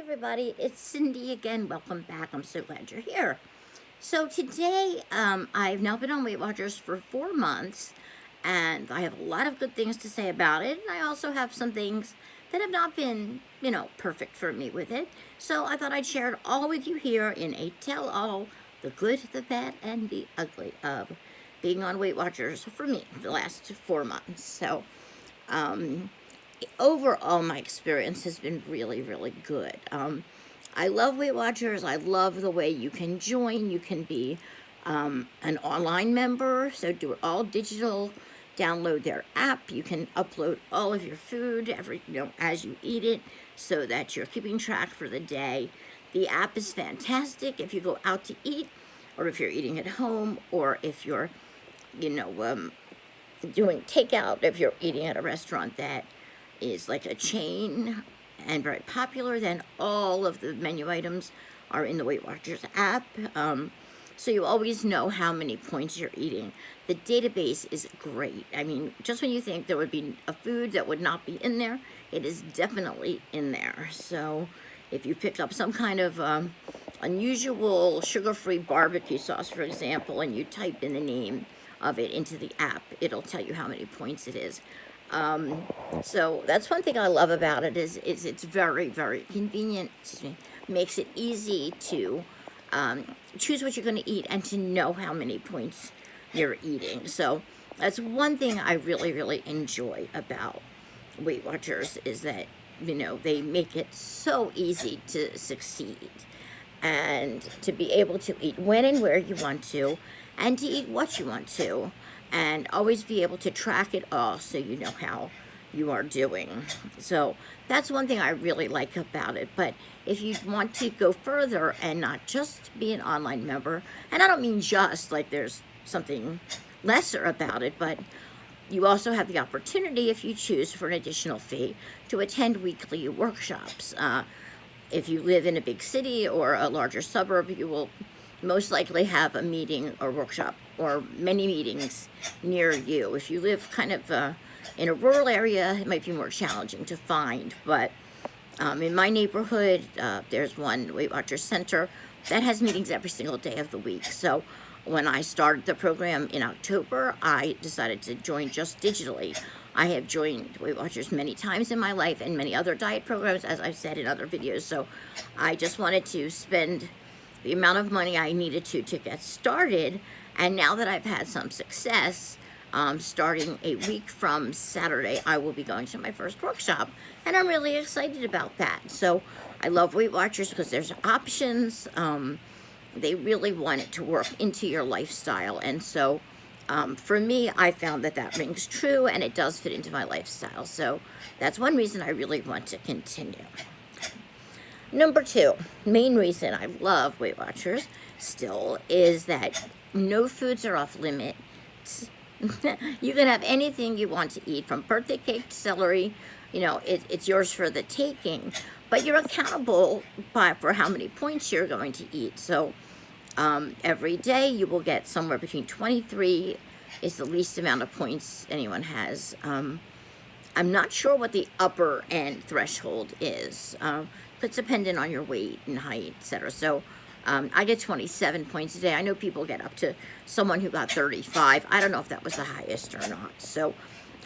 everybody, it's Cindy again. Welcome back. I'm so glad you're here. So today, I've now been on Weight Watchers for 4 months, and I have a lot of good things to say about it. And I also have some things that have not been, perfect for me with it. So I thought I'd share it all with you here in a tell-all: the good, the bad, and the ugly of being on Weight Watchers for me the last 4 months. So, overall, my experience has been really, really good. I love Weight Watchers. I love the way you can join. You can be an online member, so do it all digital. Download their app. You can upload all of your food as you eat it, so that you're keeping track for the day. The app is fantastic if you go out to eat, or if you're eating at home, or if you're, doing takeout. If you're eating at a restaurant that is like a chain and very popular, then all of the menu items are in the Weight Watchers app. So you always know how many points you're eating. The database is great. I mean, just when you think there would be a food that would not be in there, it is definitely in there. So if you picked up some kind of unusual sugar-free barbecue sauce, for example, and you type in the name of it into the app, it'll tell you how many points it is. So that's one thing I love about it is it's very, very convenient. Makes it easy to choose what you're going to eat and to know how many points you're eating. So that's one thing I really, really enjoy about Weight Watchers, is that, they make it so easy to succeed and to be able to eat when and where you want to, and to eat what you want to, and always be able to track it all so you know how you are doing. So that's one thing I really like about it. But if you want to go further and not just be an online member, and I don't mean just like there's something lesser about it, but you also have the opportunity, if you choose, for an additional fee, to attend weekly workshops. If you live in a big city or a larger suburb, you will most likely have a meeting or workshop or many meetings near you. If you live kind of in a rural area, it might be more challenging to find. But in my neighborhood, there's one Weight Watchers Center that has meetings every single day of the week. So when I started the program in October, I decided to join just digitally. I have joined Weight Watchers many times in my life, and many other diet programs, as I've said in other videos. So I just wanted to spend the amount of money I needed to get started. And now that I've had some success, starting a week from Saturday, I will be going to my first workshop, and I'm really excited about that. So I love Weight Watchers because there's options. They really want it to work into your lifestyle, and so for me, I found that rings true, and it does fit into my lifestyle. So that's one reason I really want to continue. Number two, main reason I love Weight Watchers still, is that no foods are off limits. You can have anything you want to eat, from birthday cake to celery. It's yours for the taking, but you're accountable for how many points you're going to eat. So every day you will get somewhere between 23 is the least amount of points anyone has. I'm not sure what the upper end threshold is. It's dependent on your weight and height, etc. So I get 27 points a day. I know people get up to someone who got 35. I don't know if that was the highest or not. So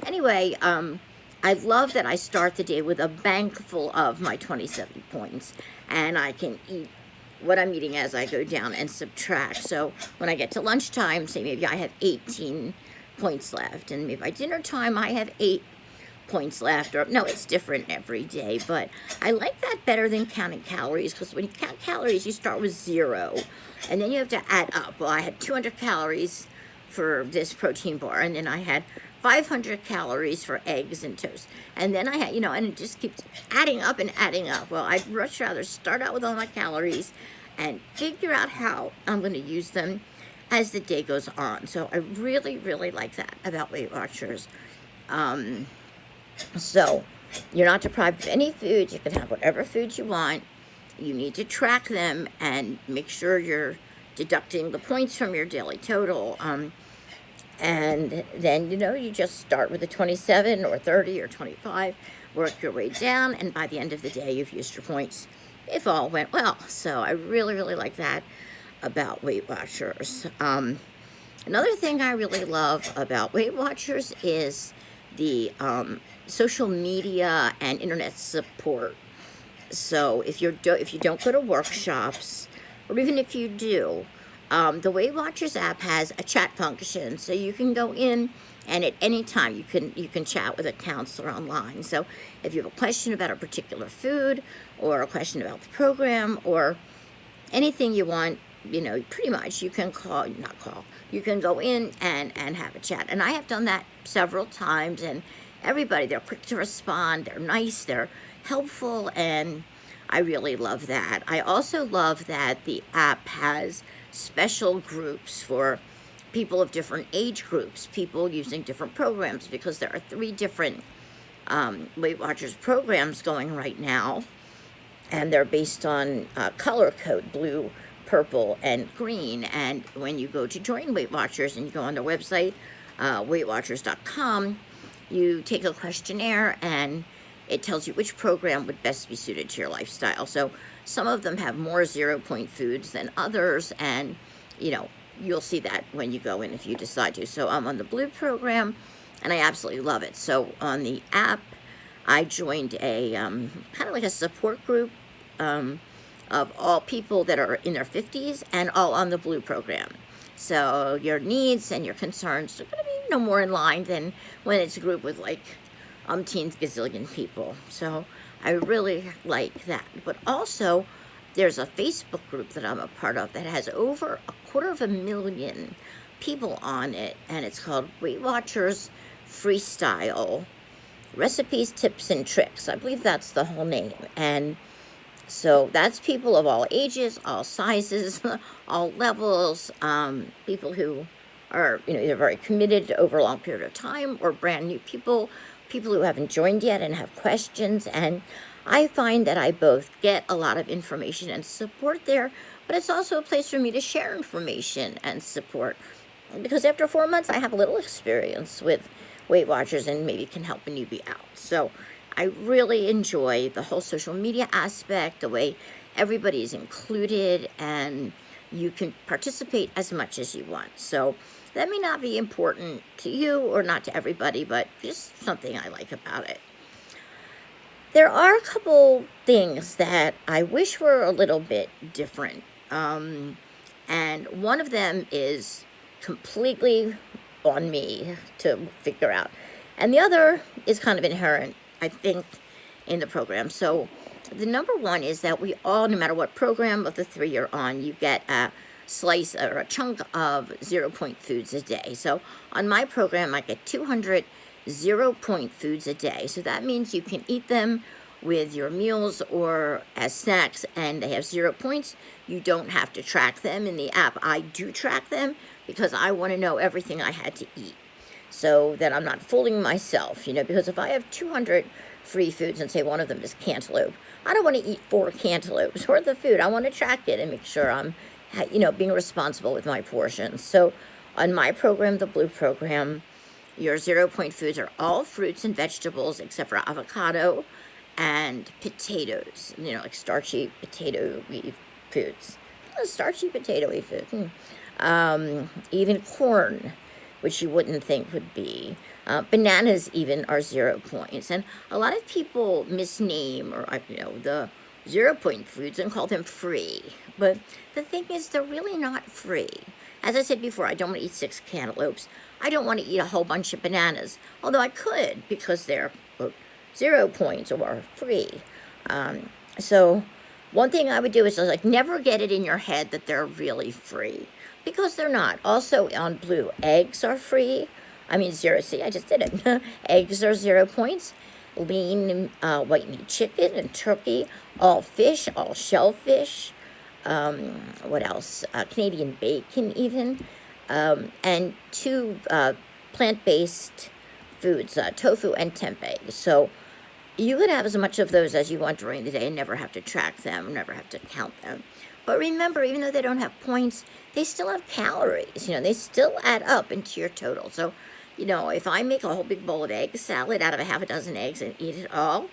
anyway, I love that I start the day with a bank full of my 27 points, and I can eat what I'm eating as I go down and subtract. So when I get to lunchtime, say maybe I have 18 points left, and maybe by dinner time I have 8 points left. Or no, it's different every day, but I like that better than counting calories, because when you count calories, you start with 0, and then you have to add up. Well, I had 200 calories for this protein bar, and then I had 500 calories for eggs and toast, and then I had, and it just keeps adding up and adding up. Well, I'd much rather start out with all my calories and figure out how I'm going to use them as the day goes on. So I really, really like that about Weight Watchers. So you're not deprived of any food. You can have whatever foods you want. You need to track them and make sure you're deducting the points from your daily total. And then, you just start with a 27 or 30 or 25, work your way down, and by the end of the day, you've used your points if all went well. So I really, really like that about Weight Watchers. Another thing I really love about Weight Watchers is the social media and internet support. So if you don't go to workshops, or even if you do, the Weight Watchers app has a chat function, so you can go in and at any time you can chat with a counselor online. So if you have a question about a particular food, or a question about the program, or anything you want, pretty much you can you can go in and have a chat. And I have done that several times, and they're quick to respond, they're nice, they're helpful, and I really love that. I also love that the app has special groups for people of different age groups, people using different programs, because there are 3 different Weight Watchers programs going right now, and they're based on color code: blue, purple, and green. And when you go to join Weight Watchers and you go on their website, weightwatchers.com, you take a questionnaire and it tells you which program would best be suited to your lifestyle. So some of them have more 0-point foods than others, and you'll see that when you go in if you decide to. So I'm on the blue program, and I absolutely love it. So on the app, I joined a kind of like a support group of all people that are in their 50s and all on the blue program. So your needs and your concerns are going to be no more in line than when it's a group with like umpteen gazillion people. So I really like that. But also, there's a Facebook group that I'm a part of that has over 250,000 people on it, and it's called Weight Watchers Freestyle Recipes, Tips, and Tricks. I believe that's the whole name. And so that's people of all ages, all sizes, all levels, people who are, either very committed over a long period of time, or brand new people who haven't joined yet and have questions. And I find that I both get a lot of information and support there, but it's also a place for me to share information and support, because after 4 months I have a little experience with Weight Watchers and maybe can help a newbie out. So I really enjoy the whole social media aspect, the way everybody's included, and you can participate as much as you want. So that may not be important to you or not to everybody, but just something I like about it. There are a couple things that I wish were a little bit different. And one of them is completely on me to figure out. And the other is kind of inherent, I think, in the program. So the number one is that we all, no matter what program of the 3 you're on, you get a slice or a chunk of 0-point foods a day. So on my program, I get 200 0-point foods a day. So that means you can eat them with your meals or as snacks, and they have 0 points. You don't have to track them in the app. I do track them because I want to know everything I had to eat, so that I'm not fooling myself, because if I have 200 free foods and say one of them is cantaloupe, I don't want to eat 4 cantaloupes worth of food. I want to track it and make sure I'm, being responsible with my portions. So on my program, the blue program, your 0-point foods are all fruits and vegetables except for avocado and potatoes, like starchy potato-y foods. Starchy potato-y food. Even corn, which you wouldn't think would be. Bananas even are 0 points. And a lot of people misname the 0-point foods and call them free. But the thing is, they're really not free. As I said before, I don't want to eat 6 cantaloupes. I don't want to eat a whole bunch of bananas, although I could, because they're 0 points or free. So one thing I would do is never get it in your head that they're really free, because they're not. Also on blue, eggs are free. 0, see, I just did it. Eggs are 0 points. Lean white meat chicken and turkey, all fish, all shellfish. What else? Canadian bacon even. And 2 plant-based foods, tofu and tempeh. So you could have as much of those as you want during the day and never have to track them, never have to count them. But remember, even though they don't have points, they still have calories. They still add up into your total. So, if I make a whole big bowl of egg salad out of a half a dozen eggs and eat it all,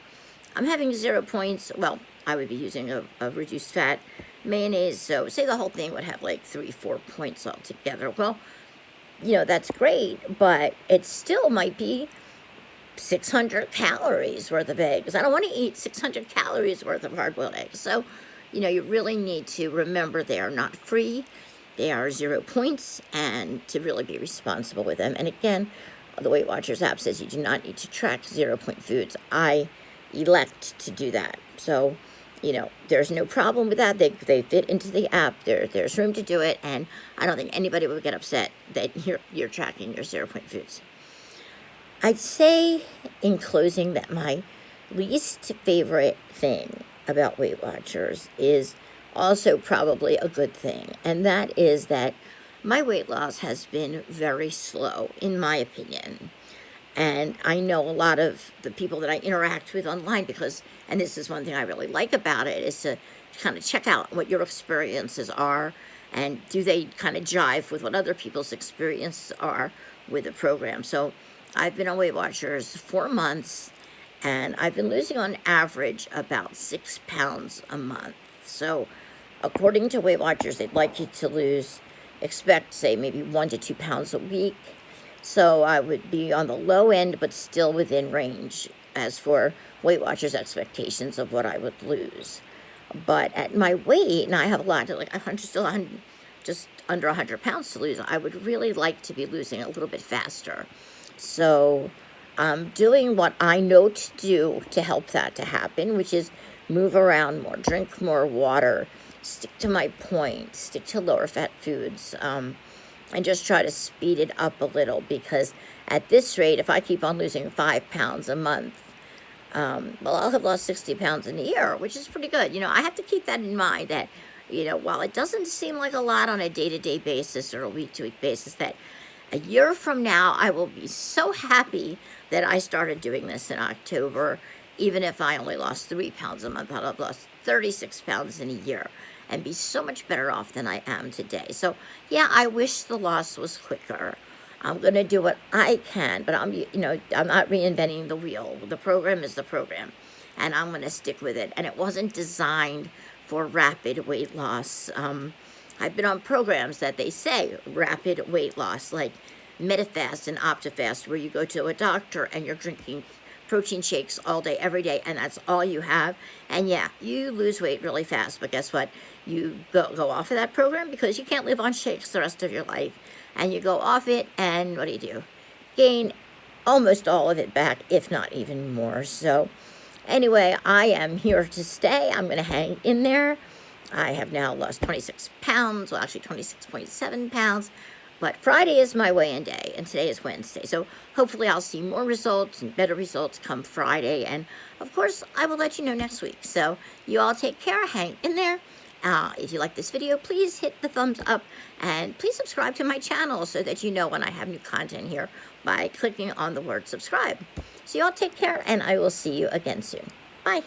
I'm having 0 points. Well, I would be using a reduced fat mayonnaise. So say the whole thing would have like 3-4 points altogether. Well, that's great, but it still might be 600 calories worth of eggs. I don't want to eat 600 calories worth of hard-boiled eggs. So, you really need to remember they are not free. They are 0 points, and to really be responsible with them. And again, the Weight Watchers app says you do not need to track 0-point foods. I elect to do that. So, there's no problem with that. They fit into the app. There's room to do it, and I don't think anybody would get upset that you're tracking your 0-point foods. I'd say in closing that my least favorite thing about Weight Watchers is also probably a good thing, and that is that my weight loss has been very slow, in my opinion. And I know a lot of the people that I interact with online and this is one thing I really like about it, is to kind of check out what your experiences are, and do they kind of jive with what other people's experiences are with the program. So I've been on Weight Watchers 4 months, and I've been losing on average about 6 pounds a month. So according to Weight Watchers, they'd like you to expect, say, maybe 1 to 2 pounds a week. So I would be on the low end, but still within range as for Weight Watchers' expectations of what I would lose. But at my weight, and I have a lot, just under 100 pounds to lose, I would really like to be losing a little bit faster. So I'm doing what I know to do to help that to happen, which is move around more, drink more water, stick to my point, stick to lower fat foods, and just try to speed it up a little, because at this rate, if I keep on losing 5 pounds a month, I'll have lost 60 pounds in a year, which is pretty good. I have to keep that in mind, that, while it doesn't seem like a lot on a day-to-day basis or a week-to-week basis, that a year from now, I will be so happy that I started doing this in October. Even if I only lost 3 pounds a month, I'll have lost 36 pounds in a year and be so much better off than I am today. So, yeah, I wish the loss was quicker. I'm going to do what I can, but I'm not reinventing the wheel. The program is the program, and I'm going to stick with it. And it wasn't designed for rapid weight loss. I've been on programs that they say rapid weight loss, like Medifast and Optifast, where you go to a doctor and you're drinking protein shakes all day, every day, and that's all you have. And yeah, you lose weight really fast, but guess what? You go off of that program because you can't live on shakes the rest of your life. And you go off it, and what do? Gain almost all of it back, if not even more. So anyway, I am here to stay. I'm going to hang in there. I have now lost 26 pounds, well, actually 26.7 pounds. But Friday is my weigh-in day, and today is Wednesday. So hopefully I'll see more results and better results come Friday. And, of course, I will let you know next week. So you all take care. Hang in there. If you like this video, please hit the thumbs up. And please subscribe to my channel so that you know when I have new content here by clicking on the word subscribe. So you all take care, and I will see you again soon. Bye.